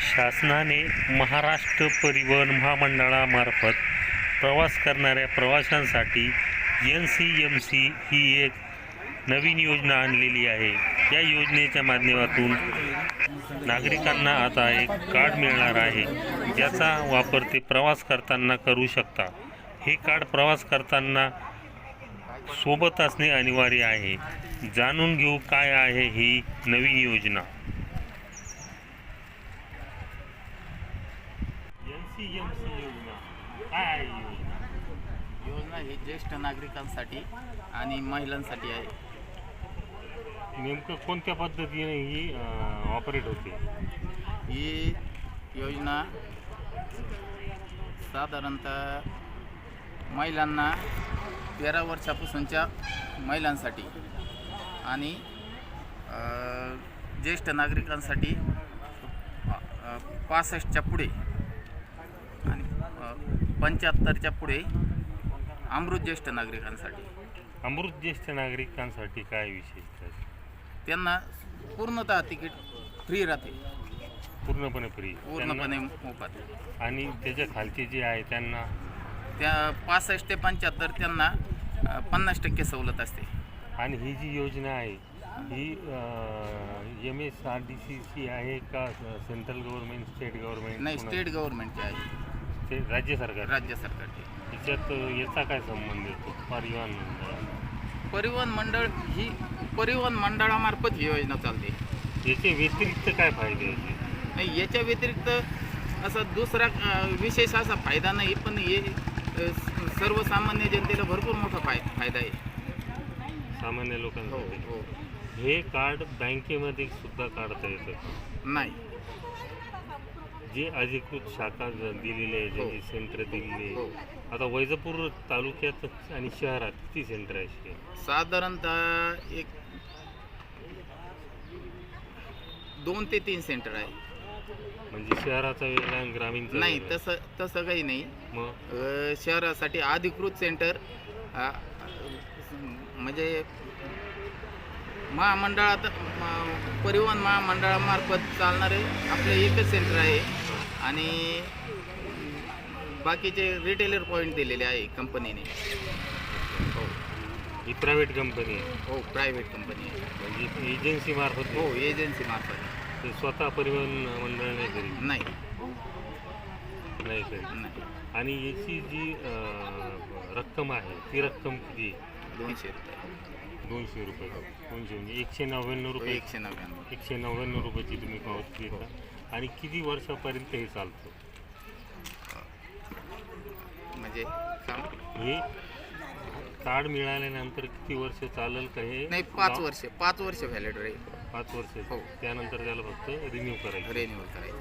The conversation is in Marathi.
शासनाने महाराष्ट्र परिवहन महामंडळामार्फत प्रवास करणाऱ्या प्रवाशांसाठी NCMC ही एक नवीन योजना आणलेली आहे. या योजनेच्या माध्यमातून नागरिकांना आता एक कार्ड मिळणार आहे, ज्याचा वापर ते प्रवास करताना करू शकता. हे कार्ड प्रवास करताना सोबत असणे अनिवार्य आहे. जाणून घेऊ काय आहे ही नवीन योजना. NCMC योजना काय आहे? योजना ही ज्येष्ठ नागरिकांसाठी आणि महिलांसाठी आहे. नेमकं कोणत्या पद्धतीने ही ऑपरेट होते? ही योजना साधारणतः महिलांना 13 वर्षापासूनच्या महिलांसाठी आणि ज्येष्ठ नागरिकांसाठी 65च्या पुढे आणि 75च्या पुढे अमृत ज्येष्ठ नागरिकांसाठी. अमृत ज्येष्ठ नागरिकांसाठी काय विशेषता? त्यांना पूर्णतः तिकीट फ्री राहते, पूर्णपणे फ्री, पूर्णपणे मोफत. आणि त्याच्या खालचे जे आहे त्यांना त्या 65 ते 75 त्यांना 50% सवलत असते. आणि ही जी योजना आहे ही MSRDCची आहे का सेंट्रल गव्हर्नमेंट, स्टेट गव्हर्नमेंट? नाही, स्टेट गव्हर्नमेंटची आहे. ते राज्य सरकारची. त्याच्यात याचा काय संबंध येतो? परिवहन मंडळ ही परिवहन मंडळामार्फत ही योजना चालते. याचे व्यतिरिक्त काय फायदे होते? नाही, याच्या व्यतिरिक्त असा दुसरा विशेष असा फायदा नाही, पण हे सर्वसामान्य जनतेला भरपूर मोठा फायदा आहे. सामान्य लोकांसाठी. हो. हे कार्ड बँकेमध्ये सुद्धा काढता येतं? नाही. जे अधिकृत शाखा दिलेले आहे, ज्यांची सेंटर दिलेली हो. आहे. आता वैजापूर तालुक्यात आणि शहरात किती सेंटर आहे? साधारणतः एक 2 ते 3 सेंटर आहे. म्हणजे शहराचा वेगळा, ग्रामीणचा नाही, वेगळा? तसं काही नाही. मग शहरासाठी अधिकृत सेंटर म्हणजे महामंडळात परिवहन महामंडळामार्फत चालणारे आपलं एकच सेंटर आहे. आणि बाकीचे रिटेलर पॉईंट दिलेले आहे कंपनीने. हो, ही प्रायव्हेट कंपनी आहे? हो, प्रायव्हेट कंपनी आहे. म्हणजे एजन्सी मार्फत? हो, एजन्सी मार्फत. ते स्वतः परिवहन मंडळ नाही करीत? नाही करीत. आणि याची जी रक्कम आहे ती रक्कम किती? 200 रुपये. 200 रुपये. 200 म्हणजे 199 रुपये. 199 रुपयाची तुम्ही पावती देता. आणि किती वर्षापर्यंत हे चालतं? म्हणजे हे कार्ड मिळाल्यानंतर किती वर्ष चालेल का? हे नाही, 5 वर्ष व्हॅलिड राहील. 5 वर्ष. हो. त्यानंतर त्याला फक्त रिन्यू करायचं. रिन्यूअल करायचं.